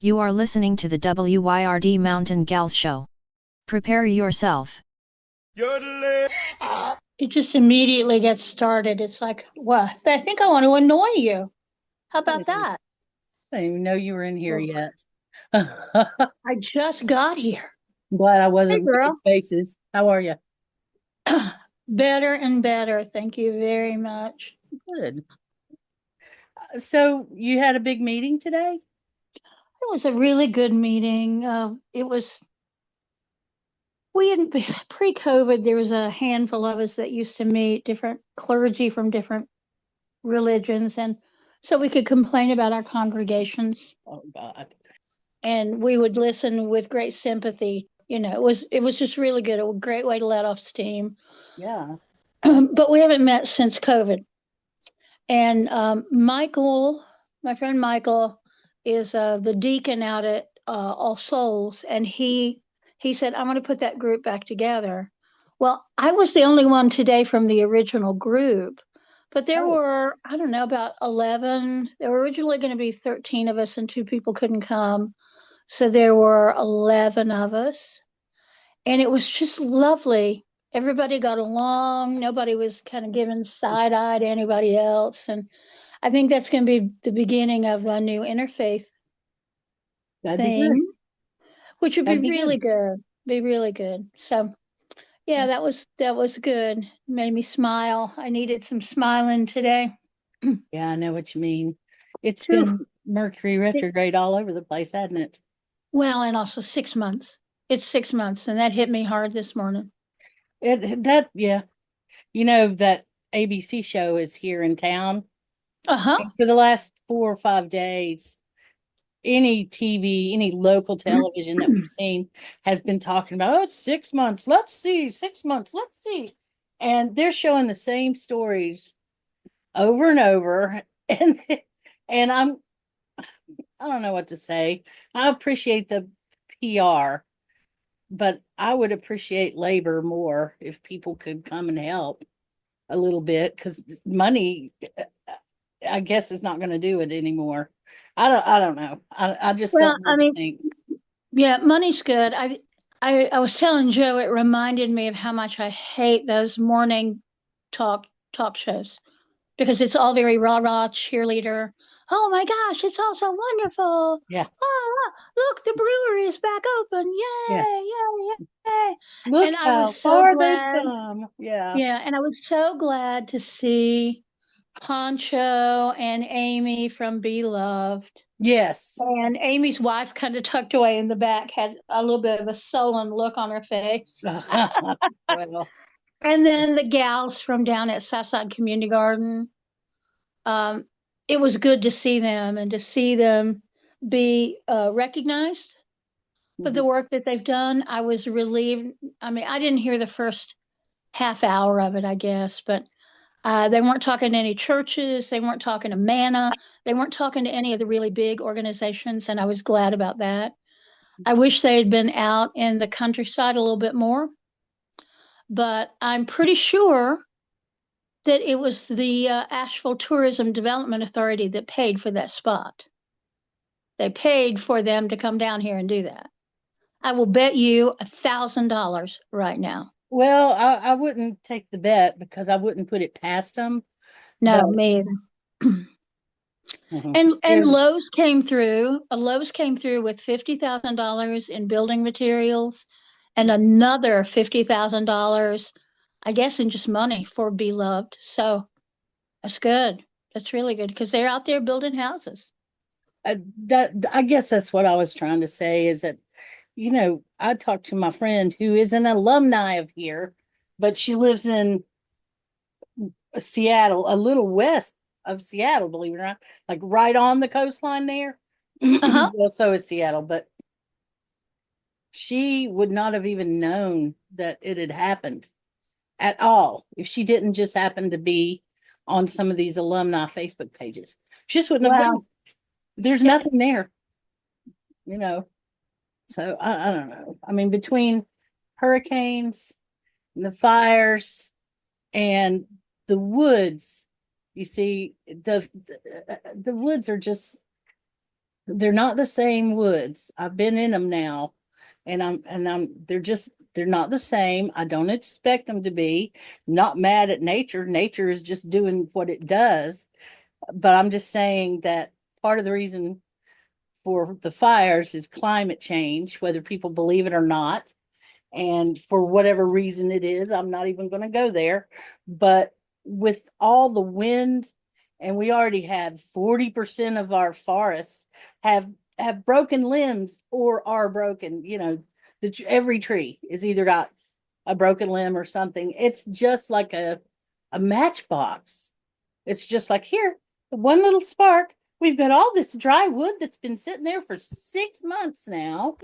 You are listening to the WYRD Mountain Gals Show. Prepare yourself. It just immediately gets started. It's like, what? I think I want to annoy you. How about that? I didn't even know you were in here yet. I just got here. I'm glad I wasn't Hey, girl. making faces. How are you? Better and better. Thank you very much. Good. So you had a big meeting today? It was a really good meeting. We had pre-COVID, there was a handful of us that used to meet, different clergy from different religions, and so we could complain about our congregations, Oh God. and we would listen with great sympathy. It was just really good. A great way to let off steam. Yeah. But we haven't met since COVID. And Michael, my friend Michael, is the deacon out at All Souls, and he said, "I'm going to put that group back together." Well, I was the only one today from the original group, but there were, I don't know, about 11. There were originally going to be 13 of us, and two people couldn't come, so there were 11 of us, and it was just lovely. Everybody got along. Nobody was kind of giving side eye to anybody else, and I think that's going to be the beginning of a new interfaith That'd be good. thing, which would be That'd be really good. good. Be really good. So, yeah, that was good. Made me smile. I needed some smiling today. Yeah, I know what you mean. It's Phew. been Mercury retrograde all over the place, hasn't it? Well, and also 6 months. It's 6 months, and that hit me hard this morning. Yeah. You know that ABC show is here in town. Uh-huh. And for the last 4 or 5 days, any TV, any local television that we've seen has been talking about, oh, it's 6 months. Let's see, 6 months. Let's see. And they're showing the same stories over and over. And I don't know what to say. I appreciate the PR, but I would appreciate labor more if people could come and help a little bit, because money, I guess, is not going to do it anymore. I don't know. I just Well, don't know I what to mean, think. yeah, money's good. I was telling Joe it reminded me of how much I hate those morning talk shows because it's all very rah-rah cheerleader. Oh my gosh, it's all so wonderful. Yeah. Ah, look, the brewery is back open. Yeah. Yay, yay, yay. Look And I how was so far they've glad. come. Yeah. Yeah, and I was so glad to see Poncho and Amy from Beloved. Yes. And Amy's wife, kind of tucked away in the back, had a little bit of a sullen look on her face. Well, And then the gals from down at Southside Community Garden. Um, it was good to see them and to see them be recognized for the work that they've done. I was relieved. I mean, I didn't hear the first half hour of it, I guess, but they weren't talking to any churches. They weren't talking to Manna. They weren't talking to any of the really big organizations, and I was glad about that. I wish they had been out in the countryside a little bit more, but I'm pretty sure that it was the Asheville Tourism Development Authority that paid for that spot. They paid for them to come down here and do that. I will bet you $1,000 right now. well, I wouldn't take the bet because I wouldn't put it past them. But No, me either. And there's Lowe's came through. Lowe's came through with $50,000 in building materials and another $50,000, I guess, in just money for Beloved. So that's good. That's really good because they're out there building houses. that I guess that's what I was trying to say is that, I talked to my friend who is an alumni of here, but she lives in Seattle, a little west of Seattle, believe it or not, like right on the coastline there. Uh-huh. Well, so is Seattle, but she would not have even known that it had happened at all if she didn't just happen to be on some of these alumni Facebook pages. She just wouldn't have known. Wow. There's nothing there, you know. So I don't know. I mean, between hurricanes and the fires and the woods, you see, the woods are just they're not the same woods. I've been in them now, and they're not the same. I don't expect them to be. Not mad at nature. Nature is just doing what it does. But I'm just saying that part of the reason for the fires is climate change, whether people believe it or not. And for whatever reason it is, I'm not even going to go there. But with all the wind, and we already have 40% of our forests have broken limbs or are broken. Every tree is either got a broken limb or something. It's just like a matchbox. It's just like, here, one little spark. We've got all this dry wood that's been sitting there for 6 months now.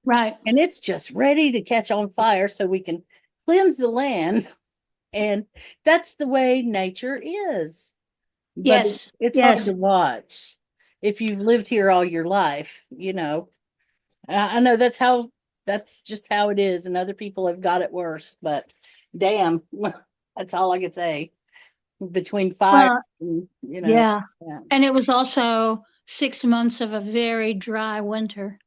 Right. And it's just ready to catch on fire so we can cleanse the land. And that's the way nature is. But Yes. it's hard Yes. to watch if you've lived here all your life. I know that's just how it is, and other people have got it worse, but damn, that's all I could say. Between fire Well, and, yeah. yeah. And it was also 6 months of a very dry winter.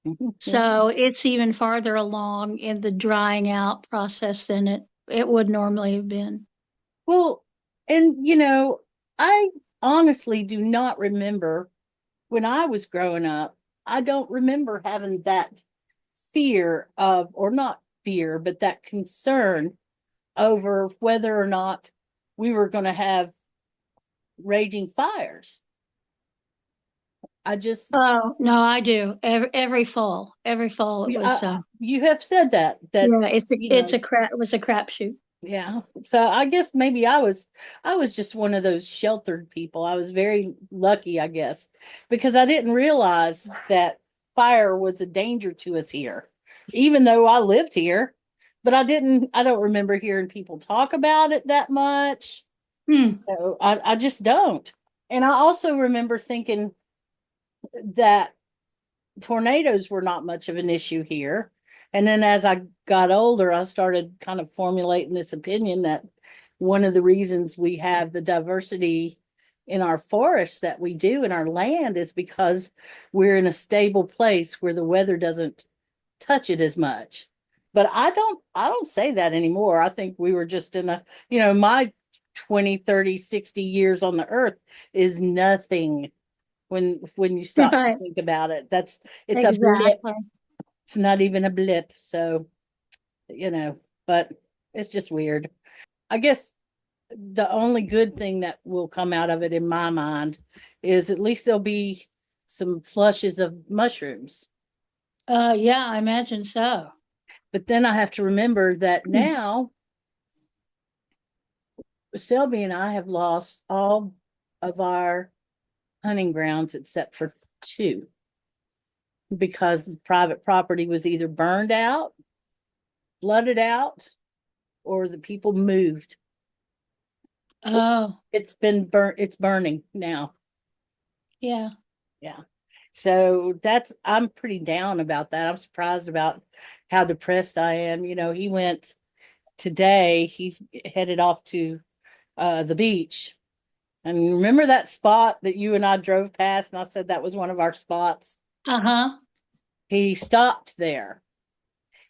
Mhm. So it's even farther along in the drying out process than it would normally have been. Well, and I honestly do not remember when I was growing up. I don't remember having that fear of, or not fear, but that concern over whether or not we were going to have raging fires. I just, Oh, no, I do. Every fall it was, you have said that, yeah, you know, it was a crapshoot. yeah. So I guess maybe I was just one of those sheltered people. I was very lucky, I guess, because I didn't realize that fire was a danger to us here, even though I lived here. But I don't remember hearing people talk about it that much. Hmm. So I just don't. And I also remember thinking that tornadoes were not much of an issue here. And then as I got older, I started kind of formulating this opinion that one of the reasons we have the diversity in our forests that we do in our land is because we're in a stable place where the weather doesn't touch it as much. But I don't say that anymore. I think we were just in my 20, 30, 60 years on the earth is nothing when you stop to Right. think about it. It's a blip. Exactly. It's not even a blip. So, but it's just weird. I guess the only good thing that will come out of it in my mind is at least there'll be some flushes of mushrooms. Yeah, I imagine so. But then I have to remember that now Selby and I have lost all of our hunting grounds except for two, because the private property was either burned out, flooded out, or the people moved. Oh, It's been burnt, it's burning now. yeah. Yeah. So I'm pretty down about that. I'm surprised about how depressed I am. He went today, he's headed off to the beach. And remember that spot that you and I drove past, and I said that was one of our spots? Uh-huh. He stopped there.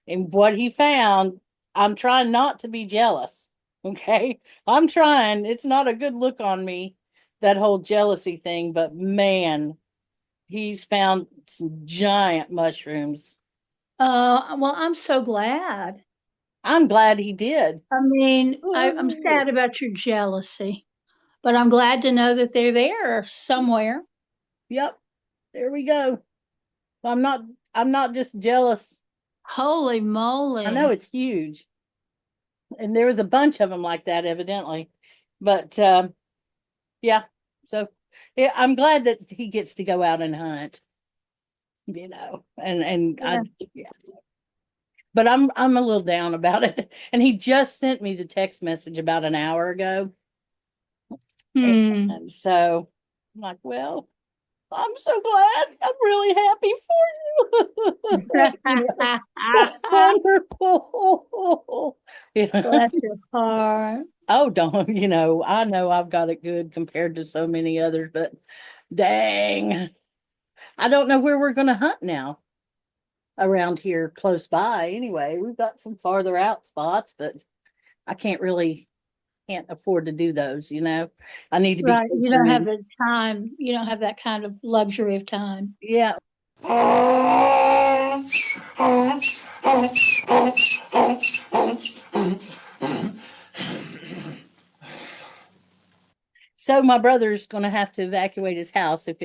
And what he found, I'm trying not to be jealous. Okay. I'm trying. It's not a good look on me, that whole jealousy thing, but man, he's found some giant mushrooms. Well, I'm so glad. I'm glad he did. I mean, I'm Oh, sad about your jealousy, but I'm glad to know that they're there somewhere. yep. There we go. I'm not just jealous. Holy I know moly. it's huge. And there was a bunch of them like that, evidently. But yeah. So yeah, I'm glad that he gets to go out and hunt. And I, Yeah. yeah. But I'm a little down about it. And he just sent me the text message about an hour ago. Hmm. And so I'm like, well, I'm so glad. I'm really happy for you. That's wonderful. Yeah. Bless your heart. Oh, don't, I know I've got it good compared to so many others, but dang. I don't know where we're going to hunt now around here close by. Anyway, we've got some farther out spots, but I can't afford to do those, I need to be Right. You closer don't have in. the time. You don't have that kind of luxury of time. Yeah. So my brother's going to have to evacuate his house if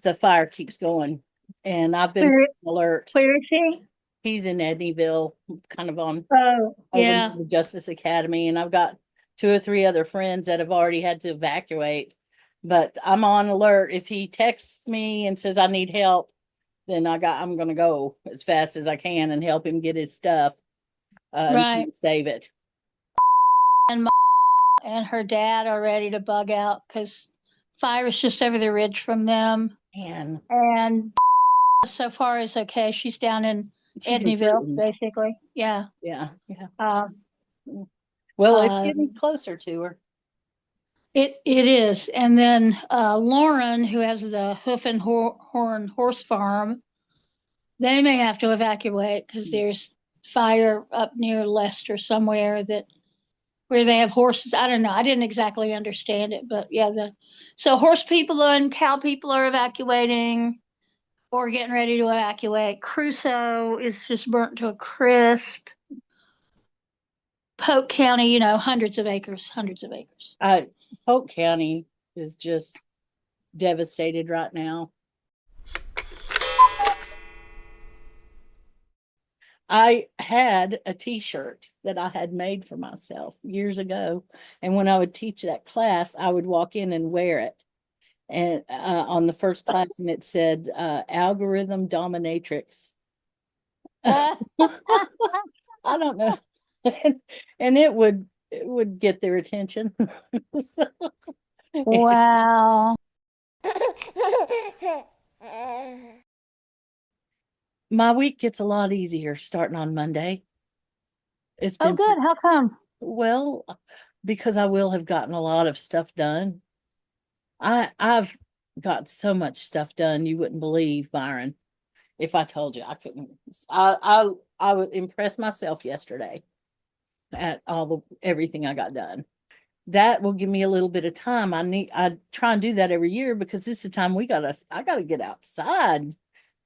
the fire keeps going. And I've been Where, alert. where is he? He's in Edneyville, kind of on Oh, over yeah. near the Justice Academy, and I've got 2 or 3 other friends that have already had to evacuate. But I'm on alert. If he texts me and says I need help, then I'm gonna go as fast as I can and help him get his stuff Right. and save it. And her dad are ready to bug out because fire is just over the ridge from them. Man, And so far is okay. She's down in she's Edneyville, improving. basically. Yeah. Yeah. Um, Well, it's uh, getting closer to her. it is. And then Lauren, who has the Hoof and Horn horse farm, they may have to evacuate because there's fire up near Leicester somewhere where they have horses. I don't know. I didn't exactly understand it, but yeah, so horse people and cow people are evacuating or getting ready to evacuate. Crusoe is just burnt to a crisp. Polk County, hundreds of acres, hundreds of acres. Polk County is just devastated right now. I had a t-shirt that I had made for myself years ago. And when I would teach that class, I would walk in and wear it. And on the first class, and it said algorithm dominatrix. I don't know. And it would get their attention. So, Wow. my week gets a lot easier starting on Monday. It's Oh, been good. How come? well, because I will have gotten a lot of stuff done. I've got so much stuff done you wouldn't believe, Byron. If I told you, I couldn't. I would impress myself yesterday at everything I got done. That will give me a little bit of time. I try and do that every year because this is the time I gotta get outside.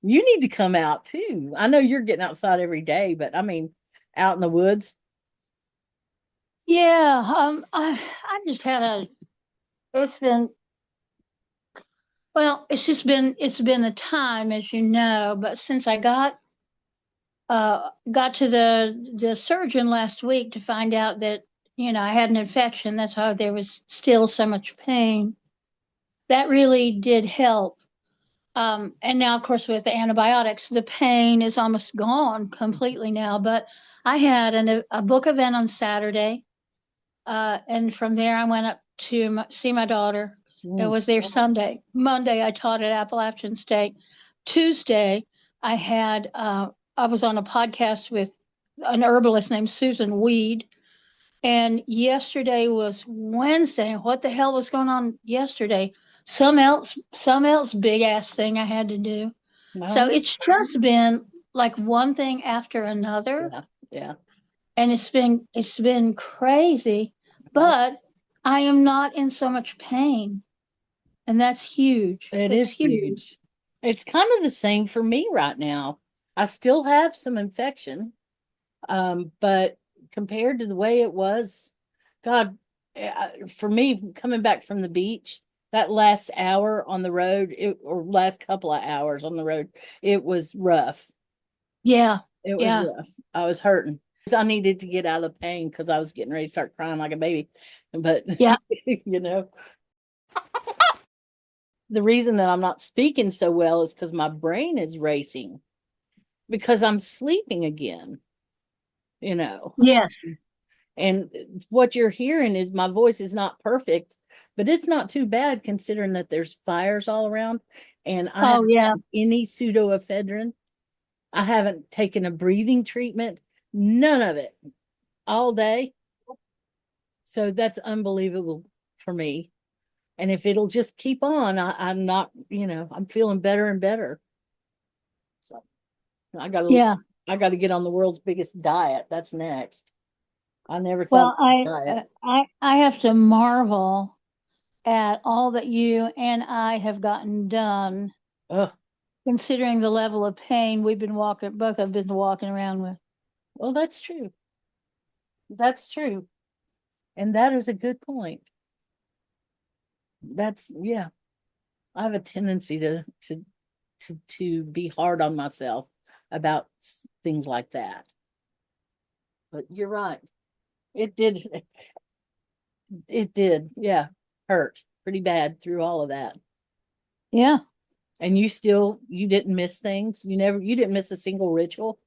You need to come out too. I know you're getting outside every day, but I mean out in the woods. Yeah. I just had it's been, well, it's been a time, as you know, but since I got to the surgeon last week to find out that, I had an infection. That's how there was still so much pain. That really did help. And now, of course, with the antibiotics, the pain is almost gone completely now. But I had a book event on Saturday, and from there I went up to see my daughter. It was there Sunday. Monday I taught at Appalachian State. Tuesday I was on a podcast with an herbalist named Susan Weed. And yesterday was Wednesday. What the hell was going on yesterday? Some else big ass thing I had to do. So No, it's just been like one thing after another, yeah. and it's been crazy. But I am not in so much pain, and that's huge. It That's is huge. huge. It's kind of the same for me right now. I still have some infection, but compared to the way it was, God, for me coming back from the beach, that last hour on the road, or last couple of hours on the road, it was rough. Yeah, It was yeah. rough. I was hurting. I needed to get out of pain because I was getting ready to start crying like a baby. But Yeah. the reason that I'm not speaking so well is because my brain is racing because I'm sleeping again, you know. Yes. And what you're hearing is my voice is not perfect, but it's not too bad considering that there's fires all around and I Oh, haven't yeah. had any pseudoephedrine. I haven't taken a breathing treatment, none of it all day. So that's unbelievable for me. And if it'll just keep on, I'm not, I'm feeling better and better. So I got to Yeah. get on the world's biggest diet. That's next. I never thought Well, of diet. I have to marvel at all that you and I have gotten done, Oh, considering the level of pain both have been walking around with. well, that's true. That's true. And that is a good point. Yeah. I have a tendency to be hard on myself about things like that. But you're right. It did. It did. Yeah. Hurt pretty bad through all of that. Yeah. And you didn't miss things. You didn't miss a single ritual.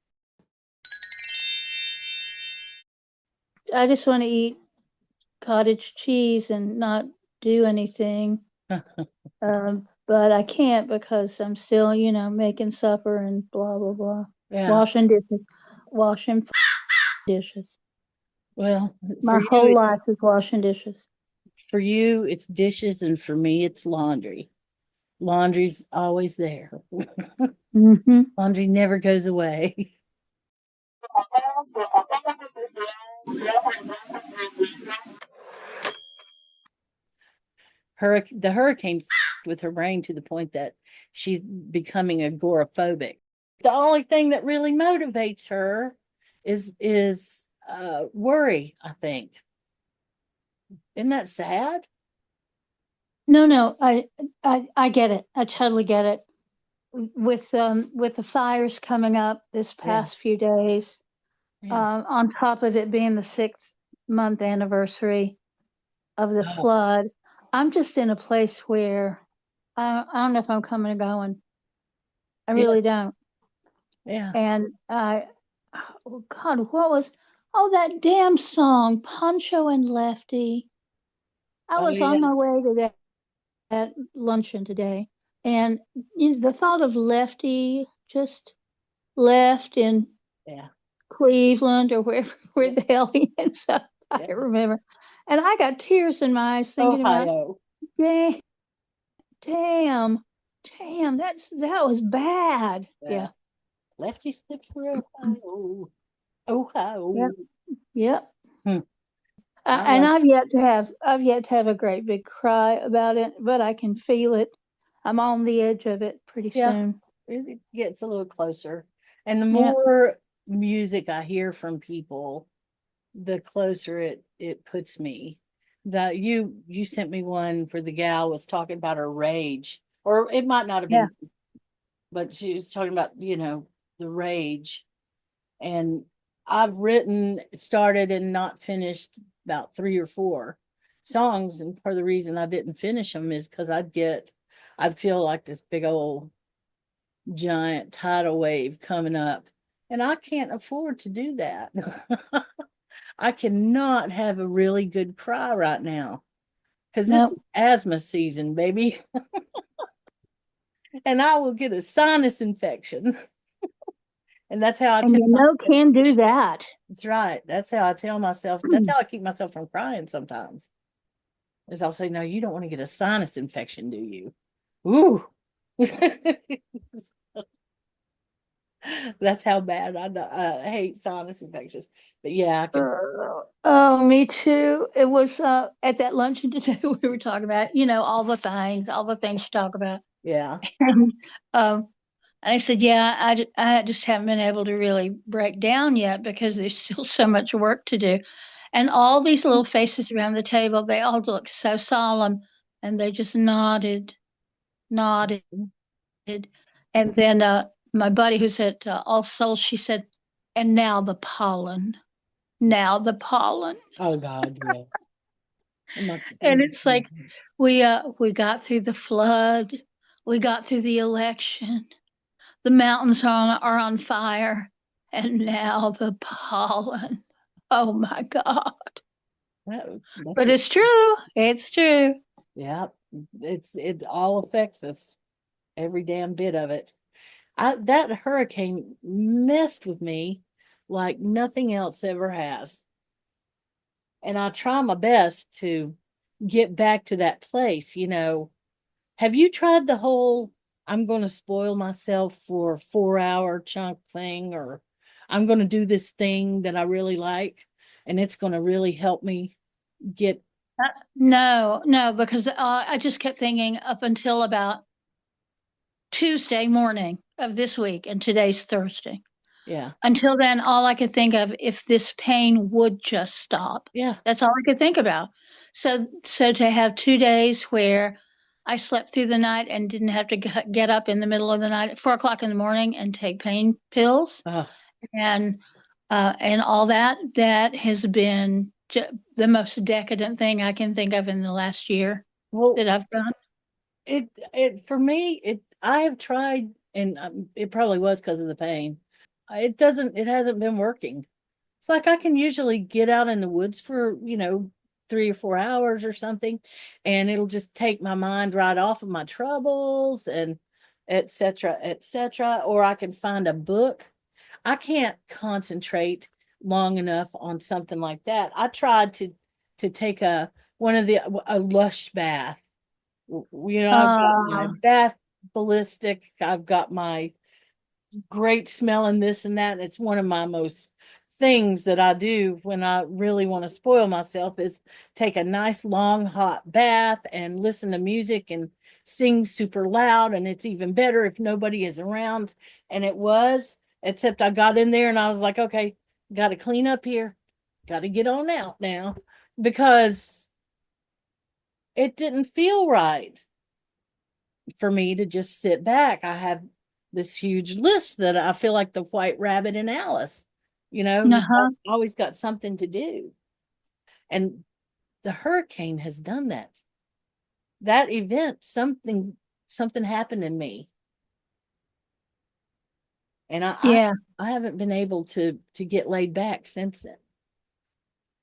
I just want to eat cottage cheese and not do anything. But I can't because I'm still, making supper and blah, blah, blah. Yeah. Washing dishes. Well, My whole life is washing dishes. For you, it's dishes, and for me, it's laundry. Laundry's always there. Mm-hmm. Laundry never goes away. The hurricane with her brain to the point that she's becoming agoraphobic. The only thing that really motivates her is worry, I think. Isn't that sad? No, I get it. I totally get it. With the fires coming up this past few days, on top of it being the 6-month anniversary of the flood, I'm just in a place where I don't know if I'm coming or going. I really don't. Yeah. And oh God, that damn song, Poncho and Lefty. I was on my way to that luncheon today, and the thought of Lefty just left in Cleveland or where the hell he ends up. I don't remember. And I got tears in my eyes thinking Ohio. about, damn, that was bad. Yeah. Lefty slipped for Ohio. Yep. Hmm. And I've yet to have a great big cry about it, but I can feel it. I'm on the edge of it pretty soon. It gets a little closer. And the more music I hear from people, the closer it puts me. That you sent me one where the gal was talking about her rage, or it might not have been, but she was talking about, the rage. And I've started and not finished about 3 or 4 songs, and part of the reason I didn't finish them is because I'd feel like this big old giant tidal wave coming up, and I can't afford to do that. I cannot have a really good cry right now because this is asthma season, baby. And I will get a sinus infection. And that's how I tell myself. Can do that. That's right. That's how I tell myself. That's how I keep myself from crying sometimes. Is I'll say, no, you don't want to get a sinus infection, do you? Ooh. That's how bad I hate sinus infections. But yeah, I can. Oh, me too. It was at that luncheon today we were talking about, all the things to talk about. Yeah. And I said, I just haven't been able to really break down yet because there's still so much work to do. And all these little faces around the table, they all looked so solemn, and they just nodded. And then my buddy who's at All Souls, she said, and now the pollen. Now the pollen. Oh God, yes. And it's like we got through the flood, we got through the election, the mountains are on fire, and now the pollen. Oh my God. But it's true. It's true. Yeah. It all affects us. Every damn bit of it. That hurricane messed with me like nothing else ever has. And I try my best to get back to that place, you know. Have you tried the whole I'm going to spoil myself for a 4-hour chunk thing, or I'm going to do this thing that I really like and it's going to really help me get, No, no, because I just kept thinking up until about Tuesday morning of this week, and today's Thursday. yeah, Until then, all I could think of, if this pain would just stop. yeah, That's all I could think about. So to have 2 days where I slept through the night and didn't have to get up in the middle of the night at 4 o'clock in the morning and take pain pills uh, and all that, that has been the most decadent thing I can think of in the last year well, that I've done. it for me, I have tried, and it probably was because of the pain. It hasn't been working. It's like I can usually get out in the woods for, 3 or 4 hours or something, and it'll just take my mind right off of my troubles and et cetera, et cetera. Or I can find a book. I can't concentrate long enough on something like that. I tried to take a lush bath. I've got my Uh, bath ballistic. I've got my great smelling this and that. It's one of my most things that I do when I really want to spoil myself is take a nice long hot bath and listen to music and sing super loud. And it's even better if nobody is around. And it was, except I got in there and I was like, okay, got to clean up here, got to get on out now, because it didn't feel right for me to just sit back. I have this huge list that I feel like the White Rabbit and Alice, you've uh-huh. always got something to do. And the hurricane has done that. That event, something happened in me. And Yeah. I haven't been able to get laid back since then.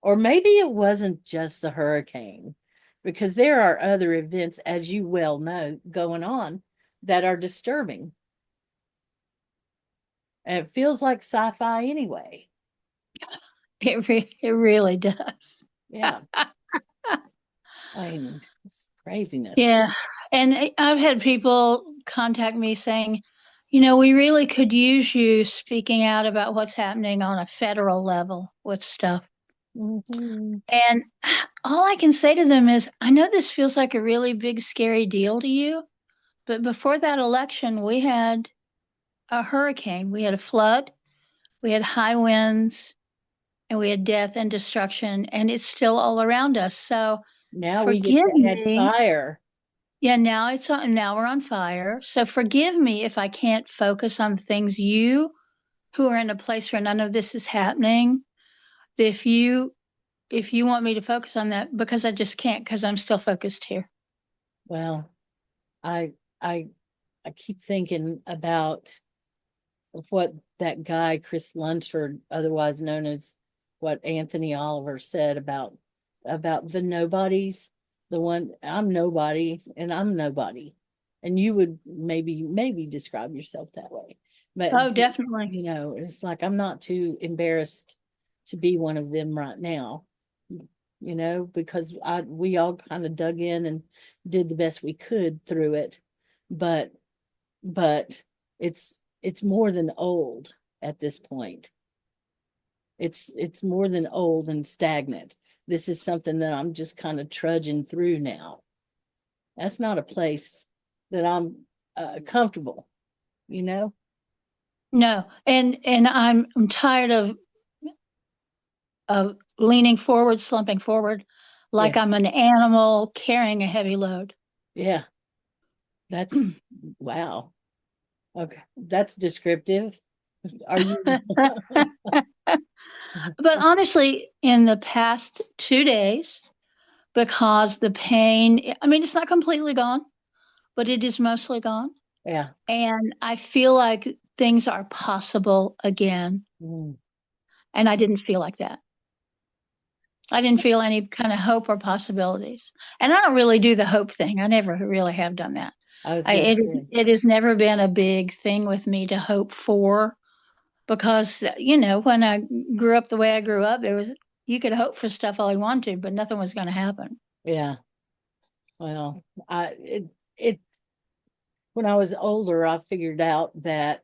Or maybe it wasn't just the hurricane, because there are other events, as you well know, going on that are disturbing. And it feels like sci-fi anyway. It really does. Yeah. I mean, it's craziness. Yeah. And I've had people contact me saying, we really could use you speaking out about what's happening on a federal level with stuff. Mhm. And all I can say to them is, I know this feels like a really big, scary deal to you, but before that election, we had a hurricane, we had a flood, we had high winds, and we had death and destruction, and it's still all around us. So Now we get forgive to add me. fire. Yeah, now we're on fire. So forgive me if I can't focus on things you who are in a place where none of this is happening. If you want me to focus on that, because I just can't, because I'm still focused here. Well, I I I keep thinking about what that guy Chris Lunsford, otherwise known as what Anthony Oliver said about the nobodies. The one, I'm nobody and I'm nobody. And you would maybe describe yourself that way. But Oh, definitely. it's like I'm not too embarrassed to be one of them right now. Because we all kind of dug in and did the best we could through it. But but it's more than old at this point. It's more than old and stagnant. This is something that I'm just kind of trudging through now. That's not a place that I'm comfortable, you know? No, and I'm tired of leaning forward, slumping forward, Yeah. like I'm an animal carrying a heavy load. Yeah. That's wow. Okay. That's descriptive. Are you But honestly, in the past 2 days, because the pain, I mean, it's not completely gone, but it is mostly gone. yeah. And I feel like things are possible again. Mm. And I didn't feel like that. I didn't feel any kind of hope or possibilities. And I don't really do the hope thing. I never really have done that. I was gonna say, It has never been a big thing with me to hope for, because when I grew up the way I grew up, you could hope for stuff all you wanted, but nothing was going to happen. yeah. Well, it when I was older, I figured out that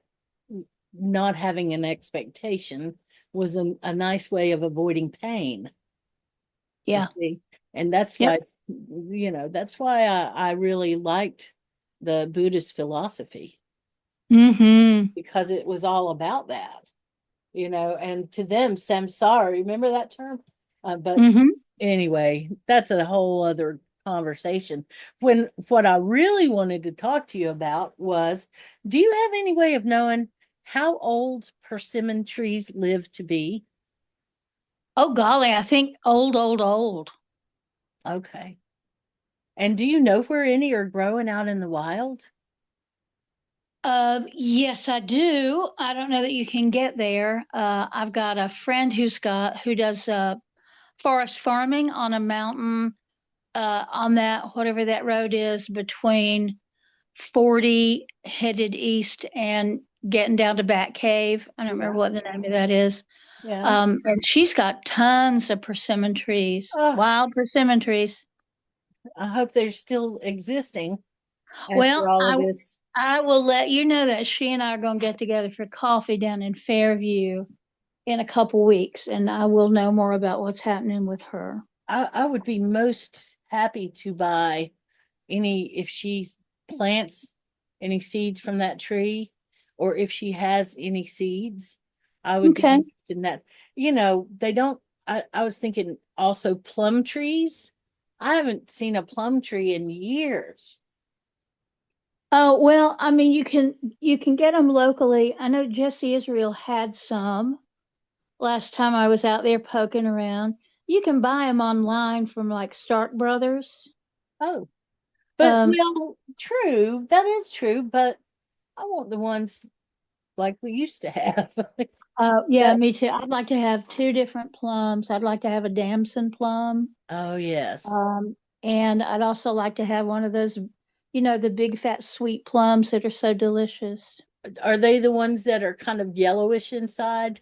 not having an expectation was a nice way of avoiding pain. You Yeah. see? And that's Yep. why, that's why I really liked the Buddhist philosophy, Mm-hmm. because it was all about that, and to them, samsara, remember that term? But Mm-hmm. anyway, that's a whole other conversation. What I really wanted to talk to you about was, do you have any way of knowing how old persimmon trees live to be? Oh golly, I think old, old, old. Okay. And do you know where any are growing out in the wild? Yes, I do. I don't know that you can get there. I've got a friend who does forest farming on a mountain on that whatever that road is between 40 headed east and getting down to Bat Cave. I don't remember Yeah. what the name of that is. Yeah. And she's got tons of persimmon trees, Oh, wild persimmon trees. I hope they're still existing after Well, all of I this. I will let you know that she and I are going to get together for coffee down in Fairview in a couple weeks, and I will know more about what's happening with her. I would be most happy to buy if she plants any seeds from that tree, or if she has any seeds. I would be Okay. interested in that. They don't, I was thinking also plum trees. I haven't seen a plum tree in years. Oh, well, I mean, you can get them locally. I know Jesse Israel had some last time I was out there poking around. You can buy them online from like Stark Brothers. Oh, but Um, well, true. That is true, but I want the ones like we used to have. yeah, That, me too. I'd like to have two different plums. I'd like to have a damson plum. oh yes. Um, and I'd also like to have one of those, the big fat sweet plums that are so delicious. Are they the ones that are kind of yellowish inside?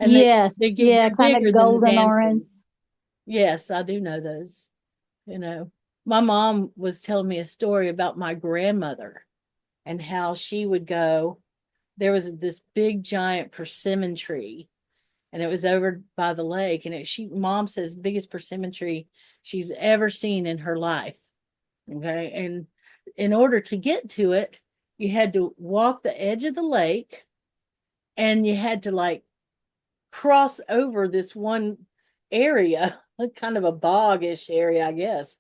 And Yes, yeah, they're kind of bigger than the golden orange. damsons. Yes, I do know those. My mom was telling me a story about my grandmother and how she would go. There was this big giant persimmon tree, and it was over by the lake. And mom says, biggest persimmon tree she's ever seen in her life. Okay. And in order to get to it, you had to walk the edge of the lake, and you had to like cross over this one area, kind of a boggish area, I guess,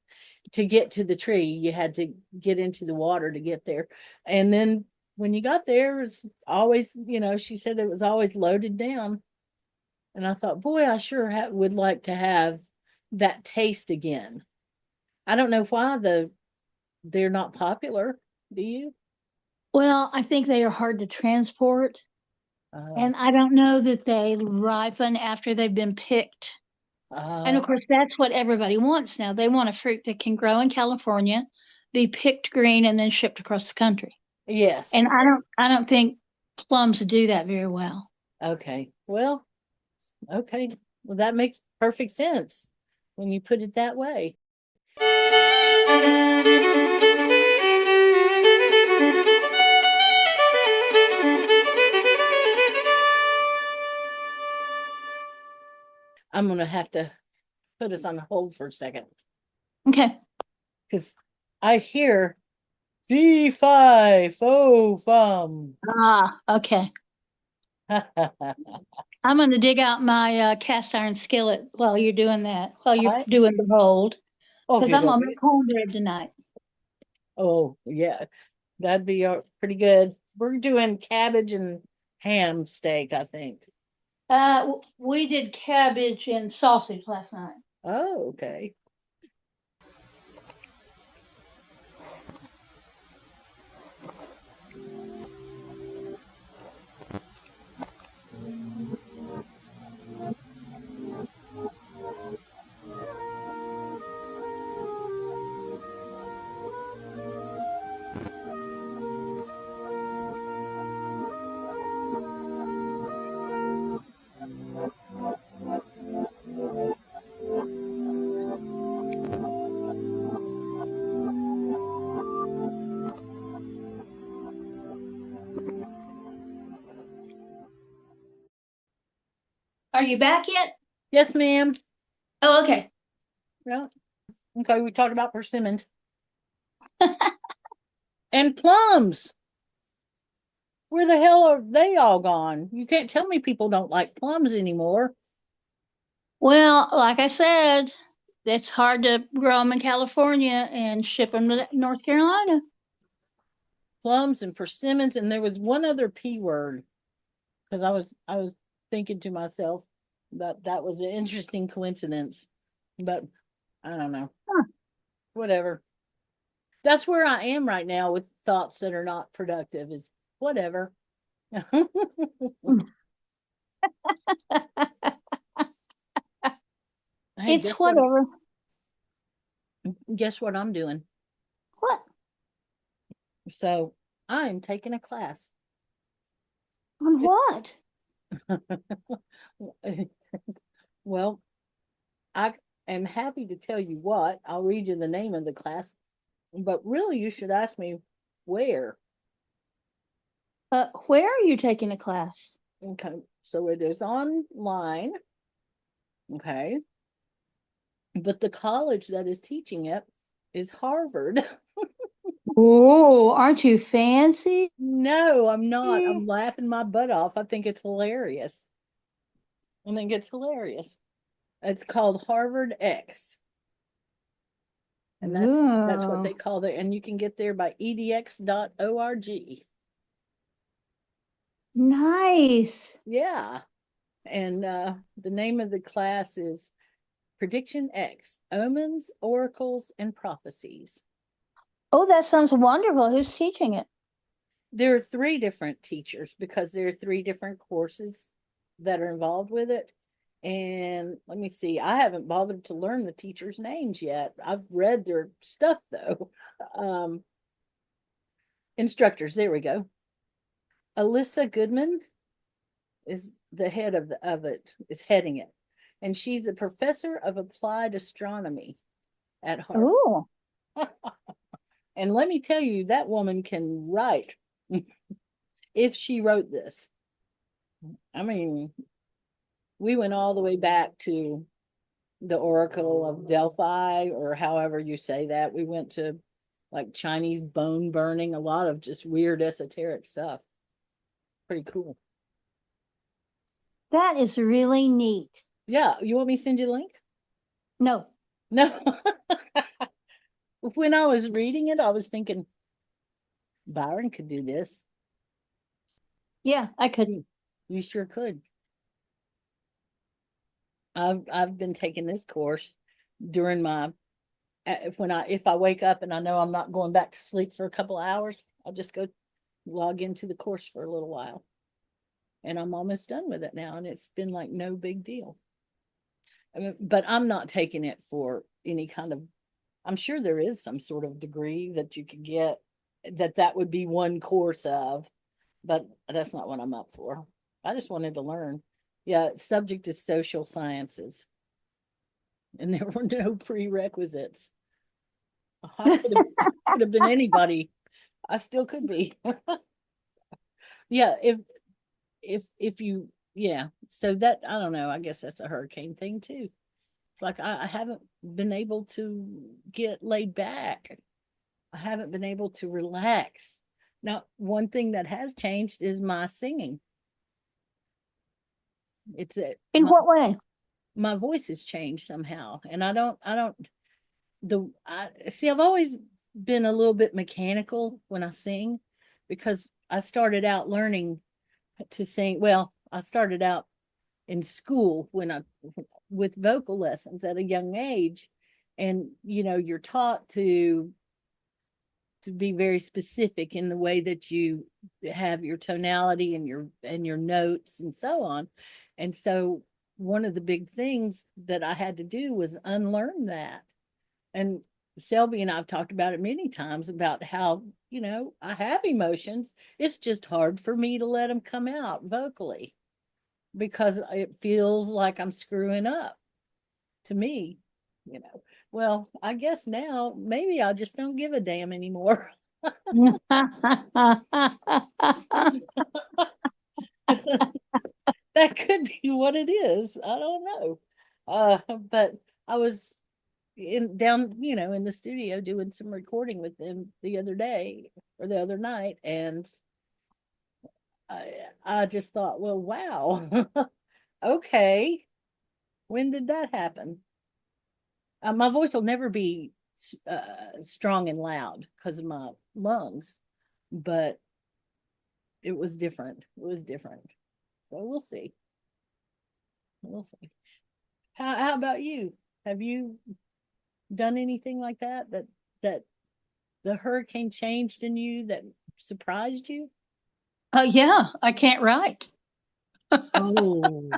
to get to the tree. You had to get into the water to get there. And then when you got there, it's always, she said it was always loaded down. And I thought, boy, I sure would like to have that taste again. I don't know why they're not popular. Do you? Well, I think they are hard to transport, Uh, and I don't know that they ripen after they've been picked. And uh, of course, that's what everybody wants now. They want a fruit that can grow in California, be picked green, and then shipped across the country. And yes. I don't think plums do that very well. Okay. Well, okay. Well, that makes perfect sense when you put it that way. I'm going to have to put us on hold for a second Okay. because I hear fee fi fo fum. Ah, okay. I'm going to dig out my cast iron skillet while you're doing that, while you're I, doing the hold, because okay, I'm going to okay. make cornbread tonight. Oh, yeah. That'd be pretty good. We're doing cabbage and ham steak, I think. We did cabbage and sausage last night. Oh, okay. Are you back yet? Yes, ma'am. Oh, okay. Yeah. Okay, we talked about persimmons. And plums. Where the hell are they all gone? You can't tell me people don't like plums anymore. Well, like I said, it's hard to grow them in California and ship them to North Carolina. Plums and persimmons, and there was one other P word. Because I was thinking to myself that was an interesting coincidence. But I don't know. Huh. Whatever. That's where I am right now with thoughts that are not productive, is whatever. Hey, It's whatever. Guess what I'm doing? What? So I'm taking a class. On what? Well, I am happy to tell you what. I'll read you the name of the class, but really you should ask me where. Where are you taking a class? Okay, so it is online. Okay, but the college that is teaching it is Harvard. Oh, aren't you fancy? No, I'm not. I'm laughing my butt off. I think it's hilarious. I think it's hilarious. It's called Harvard X. And that's what they call it. And you can get there by edx.org. Nice. Yeah. And the name of the class is Prediction X, Omens, Oracles, and Prophecies. Oh, that sounds wonderful. Who's teaching it? There are 3 different teachers because there are 3 different courses that are involved with it. And let me see, I haven't bothered to learn the teachers' names yet. I've read their stuff though. Instructors, there we go. Alyssa Goodman is the head of it, is heading it. And she's a professor of applied astronomy at Harvard. Oh. And let me tell you, that woman can write. If she wrote this. I mean, we went all the way back to the Oracle of Delphi, or however you say that. We went to like Chinese bone burning, a lot of just weird esoteric stuff. Pretty cool. That is really neat. Yeah, you want me to send you the link? No. No. When I was reading it, I was thinking Byron could do this. Yeah, I could. You sure could. I've been taking this course during my if I wake up and I know I'm not going back to sleep for a couple of hours, I'll just go log into the course for a little while. And I'm almost done with it now, and it's been like no big deal. I mean, but I'm not taking it for any kind of, I'm sure there is some sort of degree that you could get that would be one course of, but that's not what I'm up for. I just wanted to learn. Yeah, subject is social sciences. And there were no prerequisites. I could have been anybody. I still could be. Yeah, if you, yeah. So that, I don't know, I guess that's a hurricane thing too. It's like I haven't been able to get laid back. I haven't been able to relax. Now, one thing that has changed is my singing. It's In what way? My voice has changed somehow, and I see, I've always been a little bit mechanical when I sing, because I started out learning to sing. Well, I started out in school with vocal lessons at a young age, and you're taught to be very specific in the way that you have your tonality and your notes and so on. And so one of the big things that I had to do was unlearn that. And Selby and I've talked about it many times, about how, I have emotions. It's just hard for me to let them come out vocally, because it feels like I'm screwing up to me, Well, I guess now maybe I just don't give a damn anymore. That could be what it is. I don't know. But I was in the studio doing some recording with them the other day or the other night, and I just thought, well, wow. Okay. When did that happen? My voice will never be strong and loud because of my lungs, but it was different. It was different. So we'll see. We'll see. How about you? Have you done anything like that that the hurricane changed in you that surprised you? Yeah, I can't write. Oh,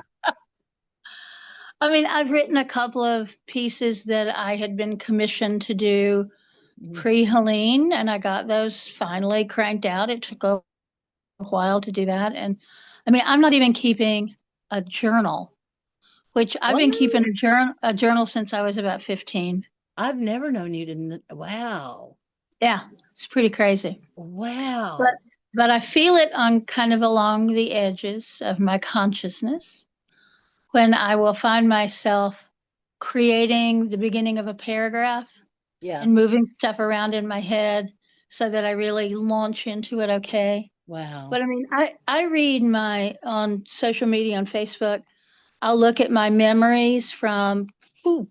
I mean, I've written a couple of pieces that I had been commissioned to do pre-Helene, and I got those finally cranked out. It took a while to do that. And I mean, I'm not even keeping a journal, which I've been what? keeping a journal since I was about 15. I've never known you to. Wow. Yeah, it's pretty crazy. Wow. But I feel it on kind of along the edges of my consciousness when I will find myself creating the beginning of a paragraph Yeah. and moving stuff around in my head so that I really launch into it okay. Wow. But I mean, I read on social media, on Facebook, I'll look at my memories from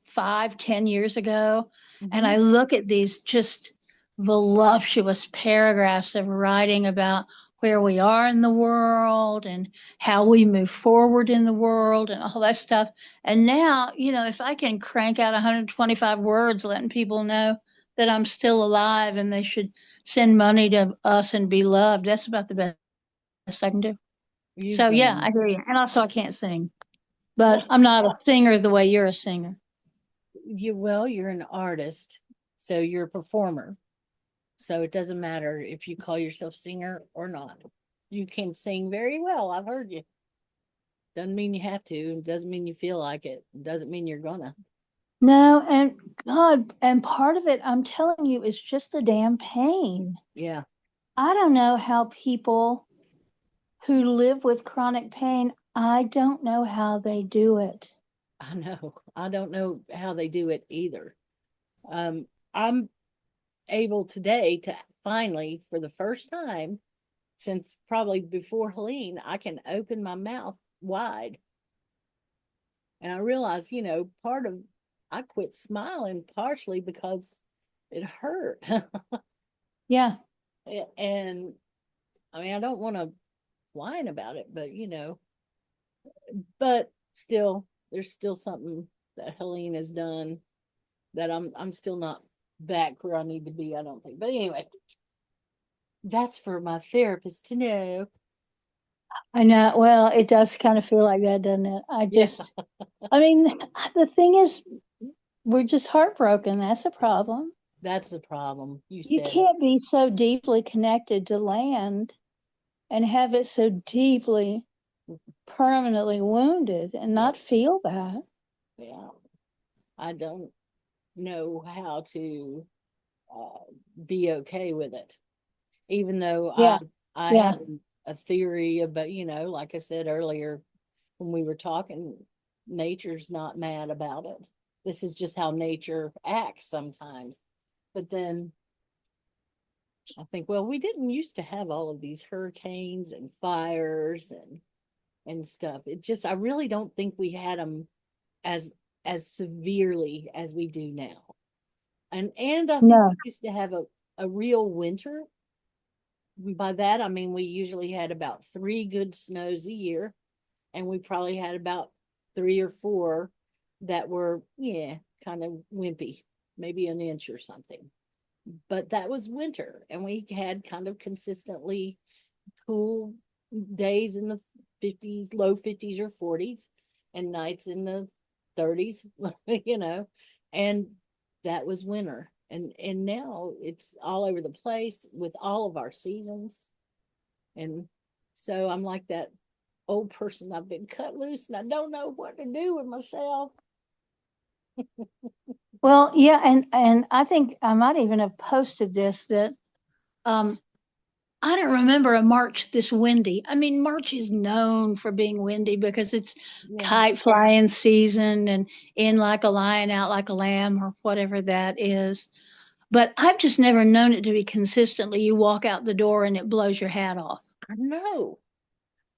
5, 10 years ago, and I look at these just voluptuous paragraphs of writing about where we are in the world and how we move forward in the world and all that stuff. And now, if I can crank out 125 words letting people know that I'm still alive and they should send money to us and be loved, that's about the best I can do. So yeah, I hear you. And also I can't sing. But I'm not a singer the way you're a singer. You're an artist, so you're a performer. So it doesn't matter if you call yourself singer or not. You can sing very well. I've heard you. Doesn't mean you have to. It doesn't mean you feel like it. Doesn't mean you're gonna. No, and God, and part of it, I'm telling you, is just the damn pain. Yeah. I don't know how people who live with chronic pain, I don't know how they do it. I know. I don't know how they do it either. I'm able today to finally, for the first time since probably before Helene, I can open my mouth wide. And I realize, part of I quit smiling partially because it hurt. Yeah. And I mean, I don't want to whine about it, but still, there's still something that Helene has done that I'm still not back where I need to be, I don't think. But anyway, that's for my therapist to know. I know. Well, it does kind of feel like that, doesn't it? I mean, the thing is, we're just heartbroken. That's a problem. That's the problem. You You said can't be so deeply connected to land and have it so deeply permanently wounded and not feel that. Yeah. I don't know how to be okay with it, even though Yeah. I have a theory about, like I said earlier when we were talking, nature's not mad about it. This is just how nature acts sometimes. But then I think, well, we didn't used to have all of these hurricanes and fires and stuff. I really don't think we had them as severely as we do now. And I think we used to have a real winter. By that I mean we usually had about 3 good snows a year, and we probably had about 3 or 4 that were kind of wimpy, maybe an inch or something. But that was winter, and we had kind of consistently cool days in the 50s, low 50s or 40s, and nights in the 30s, and that was winter. And now it's all over the place with all of our seasons. And so I'm like that old person. I've been cut loose and I don't know what to do with myself. Well, yeah, and I think I might even have posted this that I I don't remember a March this windy. I mean, March is known for being windy because it's Yeah. kite flying season and in like a lion, out like a lamb, or whatever that is. But I've just never known it to be consistently. You walk out the door and it blows your hat off. I know.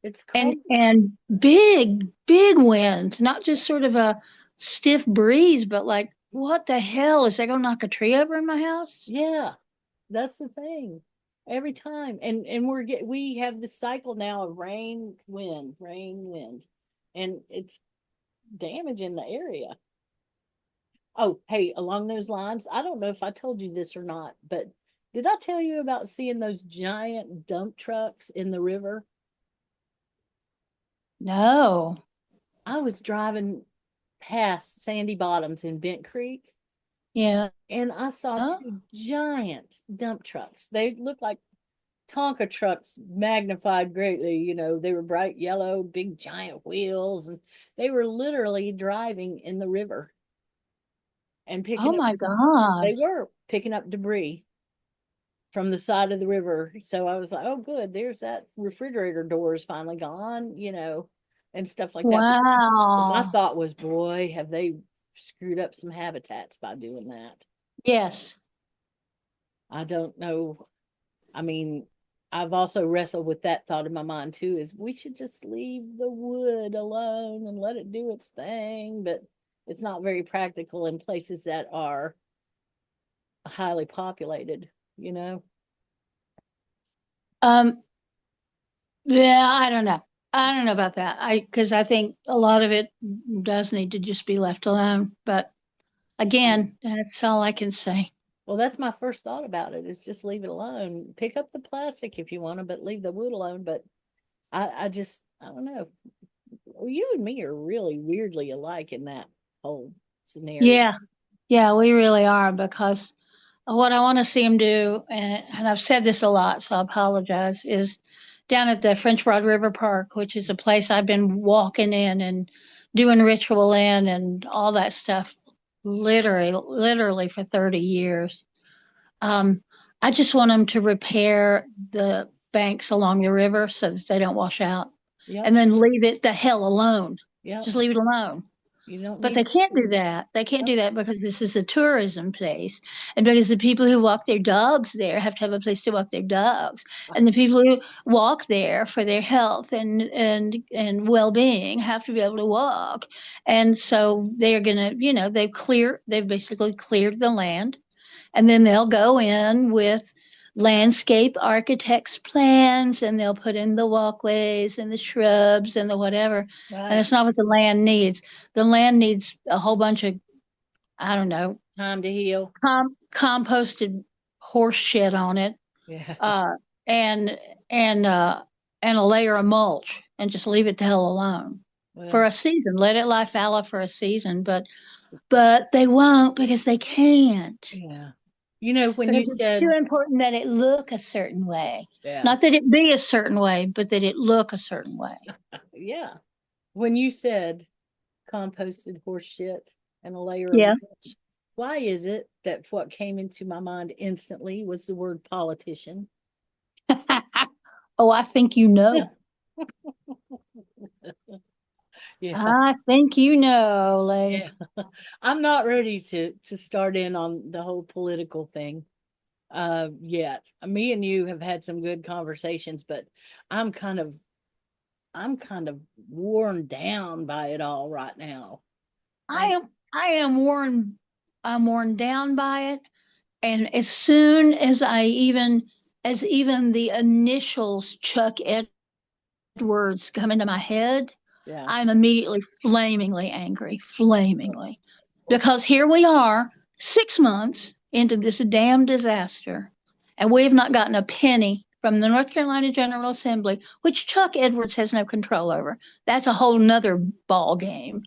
It's And crazy. big wind, not just sort of a stiff breeze, but like, what the hell? Is that gonna knock a tree over in my house? Yeah, that's the thing. Every time. And we have this cycle now of rain, wind. And it's damaging the area. Oh, hey, along those lines, I don't know if I told you this or not, but did I tell you about seeing those giant dump trucks in the river? No. I was driving past Sandy Bottoms in Bent Creek, Yeah. and I saw two giant dump trucks. They looked like Tonka trucks magnified greatly. They were bright yellow, big giant wheels, and they were literally driving in the river and Oh picking up, my God. they were picking up debris from the side of the river. So I was like, oh, good, there's that refrigerator door is finally gone, and stuff like that. But my Wow. thought was, boy, have they screwed up some habitats by doing that. Yes. I don't know. I mean, I've also wrestled with that thought in my mind too, is we should just leave the wood alone and let it do its thing. But it's not very practical in places that are highly populated. Um, yeah, I don't know. I don't know about that. Because I think a lot of it does need to just be left alone. But again, that's all I can say. Well, that's my first thought about it, is just leave it alone. Pick up the plastic if you want to, but leave the wood alone. But I don't know. Well, you and me are really weirdly alike in that whole scenario. Yeah. Yeah, we really are, because what I want to see them do, and I've said this a lot, so I apologize, is down at the French Broad River Park, which is a place I've been walking in and doing ritual in and all that stuff literally for 30 years. Um, I just want them to repair the banks along the river so that they don't wash out, Yep. and then leave it the hell alone. Yep. Just leave it alone. You don't But need they to- can't do that. They can't do that because this is a tourism place. And because the people who walk their dogs there have to have a place to walk their dogs. And the people who walk there for their health and well-being have to be able to walk. And so they're gonna, they've basically cleared the land. And then they'll go in with landscape architects plans, and they'll put in the walkways and the shrubs and the whatever. And Right. it's not what the land needs. The land needs a whole bunch of, I don't know, Time to heal. composted horse shit on it, Yeah. and and a layer of mulch, and just leave it the hell alone for Well, a season. Let it lie fallow for a season, but they won't, because they can't. yeah. When you Because it's said, too important that it look a certain way. yeah, Not that it be a certain way, but that it look a certain way. yeah. When you said composted horse shit and a layer Yeah. of mulch, why is it that what came into my mind instantly was the word politician? Oh, I think you know. Yeah. I think you know, lady. Yeah. I'm not ready to start in on the whole political thing yet. Me and you have had some good conversations, but I'm kind of worn down by it all right now. I am I'm worn down by it. And as soon as even the initials Chuck Edwards come into my head, Yeah. I'm immediately flamingly angry, flamingly. Because here we are, 6 months into this damn disaster, and we have not gotten a penny from the North Carolina General Assembly, which Chuck Edwards has no control over. That's a whole nother ball game.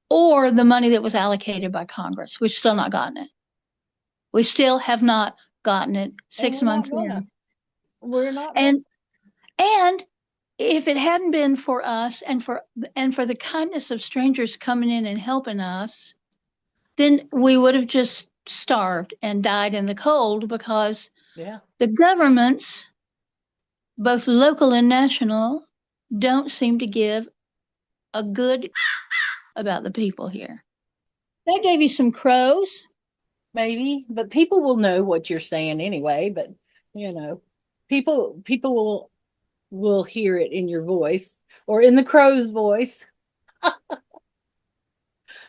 Or the money that was allocated by Congress. We've still not gotten it. We still have not gotten it 6 months in. We're not. And if it hadn't been for us and for the kindness of strangers coming in and helping us, then we would have just starved and died in the cold, because Yeah. the governments both local and national, don't seem to give a good about the people here. That gave you some crows. Maybe, but people will know what you're saying anyway. But you know, people will hear it in your voice or in the crow's voice.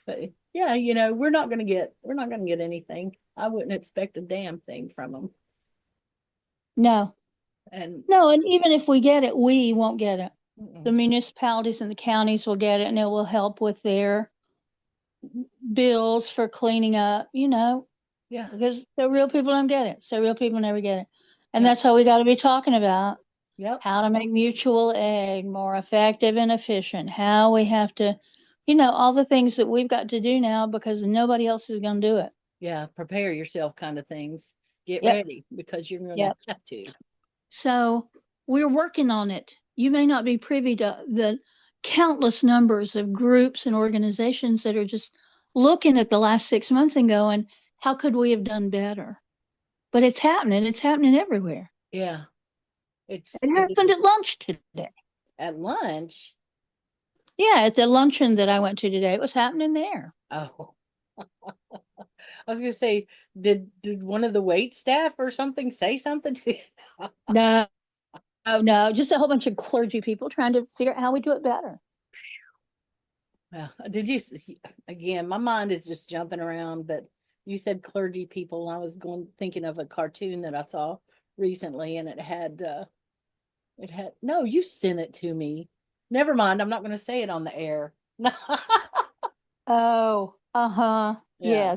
But yeah, we're not gonna get anything. I wouldn't expect a damn thing from them. No, And no, and even if we get it, we won't get it. The mm-mm. municipalities and the counties will get it, and it will help with their bills for cleaning up, Yeah, because the real people don't get it. So real people never get it. And yeah, that's how we got to be talking about yep, how to make mutual aid more effective and efficient, how we have to, all the things that we've got to do now because nobody else is going to do it. yeah. Prepare yourself, kind of things. Get Yep. ready because you're gonna Yep. have to. So we're working on it. You may not be privy to the countless numbers of groups and organizations that are just looking at the last 6 months and going, how could we have done better? But it's happening. It's happening everywhere. Yeah, it It happened is. at lunch today. At lunch. Yeah, at the luncheon that I went to today, it was happening there. Oh, I was gonna say, did one of the wait staff or something say something to you? No, no, just a whole bunch of clergy people trying to figure out how we do it better. Well, did you again? My mind is just jumping around, but you said clergy people. And I was thinking of a cartoon that I saw recently, and it had no. You sent it to me. Never mind. I'm not going to say it on the air. Oh, uh-huh. Yeah,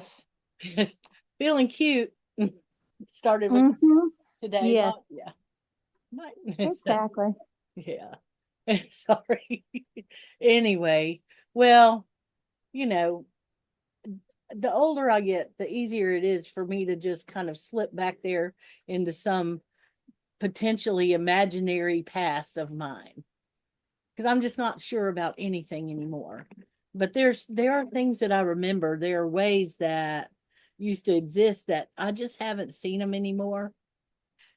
Yes. feeling cute. Started with Mm-hmm. today. Yes, Yeah. So, exactly. yeah. Sorry. Anyway, well, you know, the older I get, the easier it is for me to just kind of slip back there into some potentially imaginary past of mine because I'm just not sure about anything anymore. But there are things that I remember. There are ways that used to exist that I just haven't seen them anymore.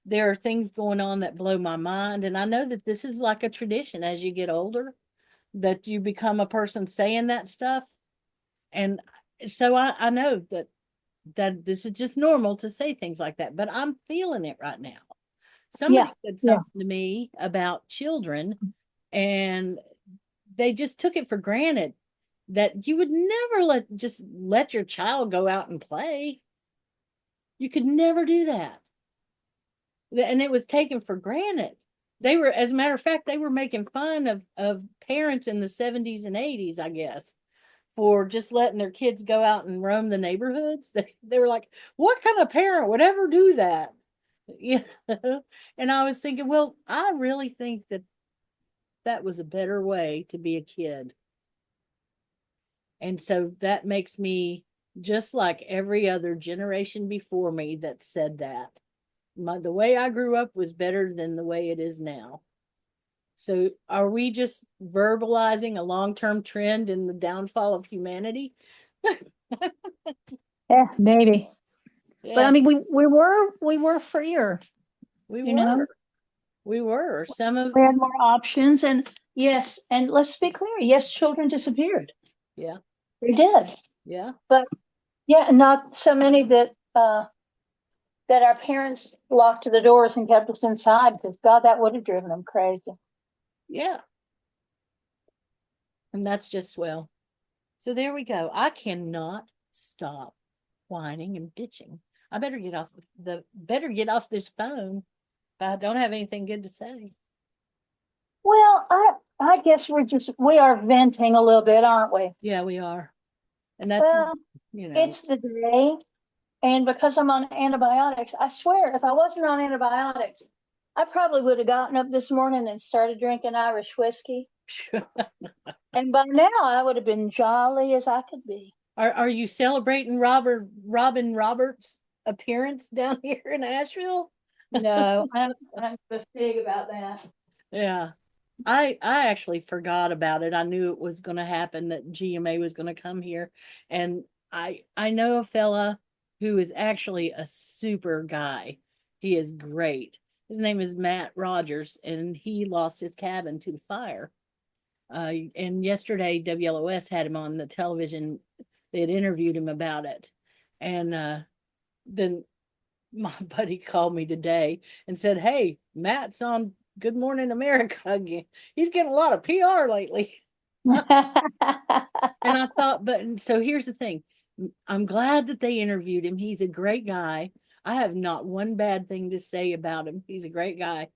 There are things going on that blow my mind, and I know that this is like a tradition as you get older that you become a person saying that stuff. And so I know that this is just normal to say things like that, but I'm feeling it right now. Yeah, Somebody said yeah, something to me about children, and they just took it for granted that you would never let your child go out and play. You could never do that. And it was taken for granted. They were, as a matter of fact, they were making fun of parents in the 70s and 80s, I guess, for just letting their kids go out and roam the neighborhoods. They were like, what kind of parent would ever do that? Yeah. And I was thinking, well, I really think that was a better way to be a kid. And so that makes me just like every other generation before me that said that. The way I grew up was better than the way it is now. So are we just verbalizing a long-term trend in the downfall of humanity? yeah, maybe. But I Yeah, mean, we were freer, we you know. were. We were. Some of We had more options, and yes, and let's be clear. Yes, children disappeared. yeah, They did, yeah, but yeah, not so many that our parents locked the doors and kept us inside because God, that would have driven them crazy. yeah. And that's just well. So there we go. I cannot stop whining and bitching. I better get off this phone if I don't have anything good to say. Well, I guess we are venting a little bit, aren't we? Yeah, we are. And that's, Well, you know, it's the day, and because I'm on antibiotics, I swear, if I wasn't on antibiotics, I probably would have gotten up this morning and started drinking Irish whiskey. And by now, I would have been jolly as I could be. are you celebrating Robin Roberts' appearance down here in Asheville? No, I don't give a fig about that. Yeah. I actually forgot about it. I knew it was going to happen, that GMA was going to come here. And I know a fella who is actually a super guy. He is great. His name is Matt Rogers, and he lost his cabin to the fire. And yesterday, WLOS had him on the television. They had interviewed him about it. And then my buddy called me today and said, "Hey, Matt's on Good Morning America again. He's getting a lot of PR lately." And I thought, but so here's the thing. I'm glad that they interviewed him. He's a great guy. I have not one bad thing to say about him. He's a great guy.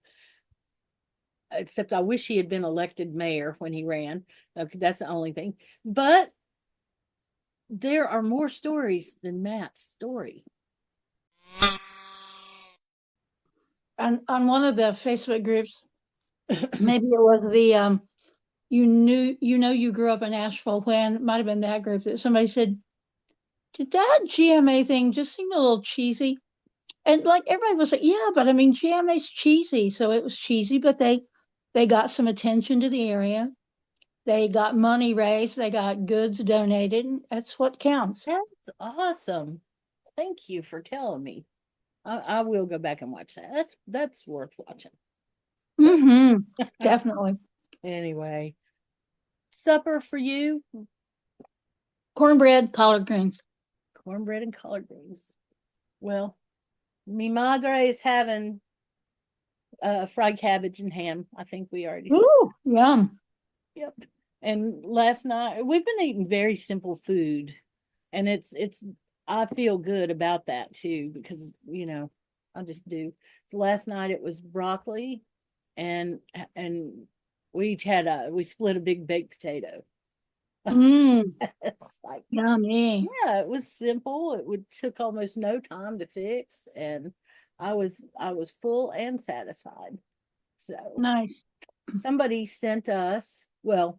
Except I wish he had been elected mayor when he ran. Okay, that's the only thing. But there are more stories than Matt's story. On one of the Facebook groups, maybe it was the you grew up in Asheville when, might have been that group, that somebody said, did that GMA thing just seem a little cheesy? And like everybody was like, yeah, but I mean GMA's cheesy, so it was cheesy, but they got some attention to the area. They got money raised, they got goods donated, and that's what counts. That's awesome. Thank you for telling me. I will go back and watch that. That's worth watching. Definitely. Anyway, supper for you? Cornbread, collard greens. Cornbread and collard greens. Well, mi madre is having fried cabbage and ham. I think we already said. Ooh, yum. Yep. And last night we've been eating very simple food, and it's I feel good about that too, because I just do. So last night it was broccoli, and we each had we split a big baked potato. It's like, yummy. yeah, it was simple. It took almost no time to fix, and I was full and satisfied. So Nice. somebody sent us, our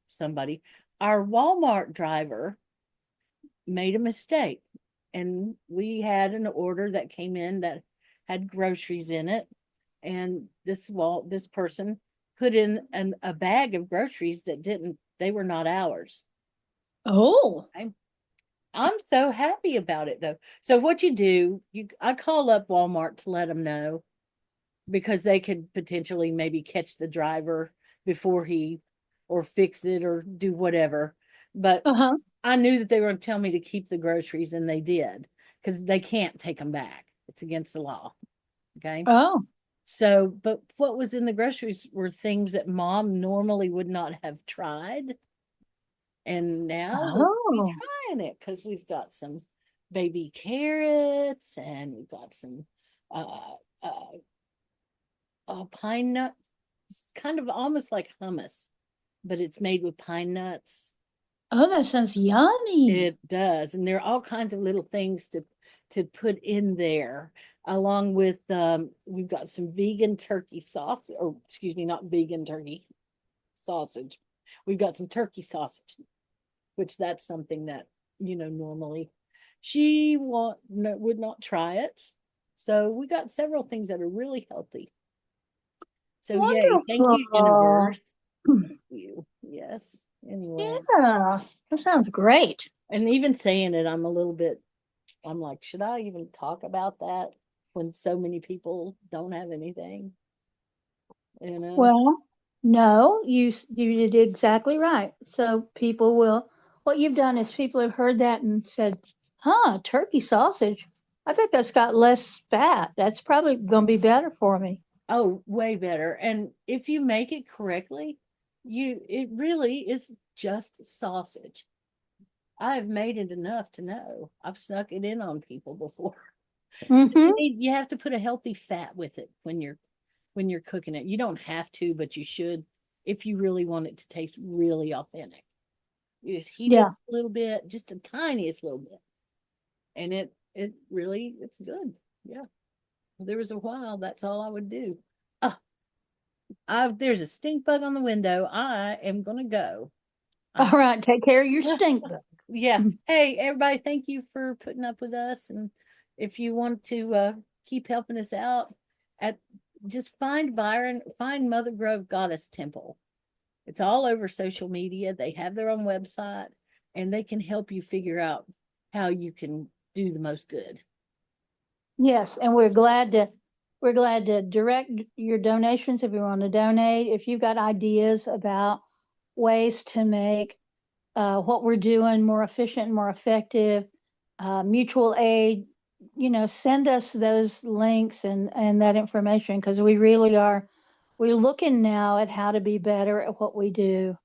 Walmart driver made a mistake, and we had an order that came in that had groceries in it, and this person put in a bag of groceries that they were not ours. Oh. I'm so happy about it though. So what you do, I call up Walmart to let them know, because they could potentially maybe catch the driver before or fix it or do whatever. But I knew that they were going to tell me to keep the groceries, and they did, because they can't take them back. It's against the law. Okay. Oh. So, but what was in the groceries were things that Mom normally would not have tried. And now we'll be trying it, because we've got some baby carrots, and we've got some pine nuts. It's kind of almost like hummus, but it's made with pine nuts. Oh, that sounds yummy. It does. And there are all kinds of little things to put in there, along with we've got some vegan turkey sauce, or excuse me, not vegan turkey sausage. We've got some turkey sausage, which that's something that normally she would not try it. So we got several things that are really healthy. So yay, thank you, universe. Thank you. Yes. Anyway. Yeah, that sounds great. And even saying it, I'm like, should I even talk about that when so many people don't have anything? Well, no, you did exactly right. So what you've done is people have heard that and said, turkey sausage. I bet that's got less fat. That's probably going to be better for me. Oh, way better. And if you make it correctly, it really is just sausage. I've made it enough to know. I've snuck it in on people before. You have to put a healthy fat with it when you're cooking it. You don't have to, but you should, if you really want it to taste really authentic. You just heat it a little bit, just the tiniest little bit, and it's good. Yeah. There was a while that's all I would do. There's a stink bug on the window. I am gonna go. All right, take care of your stink bug. Yeah. Hey, everybody, thank you for putting up with us. And if you want to keep helping us out, just find Byron, find Mother Grove Goddess Temple. It's all over social media. They have their own website, and they can help you figure out how you can do the most good. Yes, and we're glad to We're glad to direct your donations if you want to donate. If you've got ideas about ways to make what we're doing more efficient, more effective, mutual aid, send us those links and that information, because we really are. We're looking now at how to be better at what we do,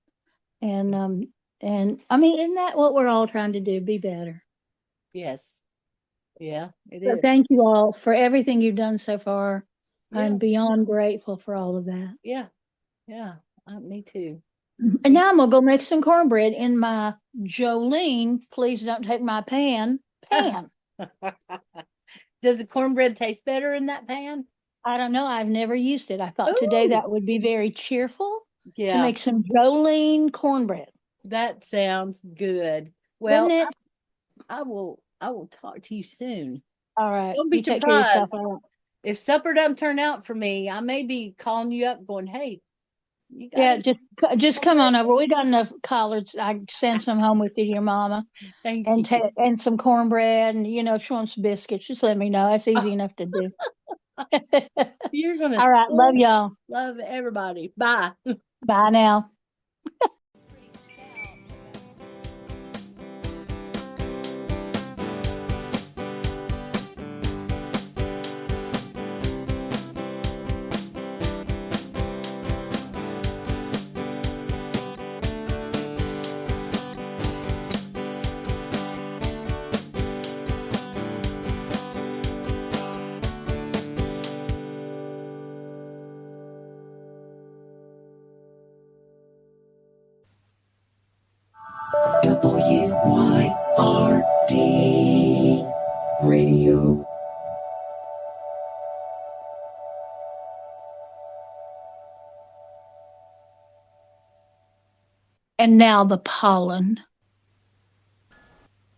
and I mean, isn't that what we're all trying to do? Be better. Yes. Yeah, it So is. thank you all for everything you've done so far. Yeah. I'm beyond grateful for all of that. Yeah. Yeah. Me too. And now I'm gonna go make some cornbread in my Jolene. Please don't take my pan. Does the cornbread taste better in that pan? I don't know. I've never used it. I thought today Ooh. that would be very cheerful to Yeah, make some Jolene cornbread. that sounds good. Well, Wouldn't it? I will talk to you soon. All right. Don't be You take care of yourself. surprised. If supper doesn't turn out for me, I may be calling you up going, hey, you got Yeah, it? just come on over. We got enough collards. I send some home with you to your mama, Thank and you. and some cornbread, and if she wants biscuits, just let me know. It's easy enough to do. You're gonna All right. Love y'all. love everybody. Bye. Bye now. WYRD Radio. And now the pollen.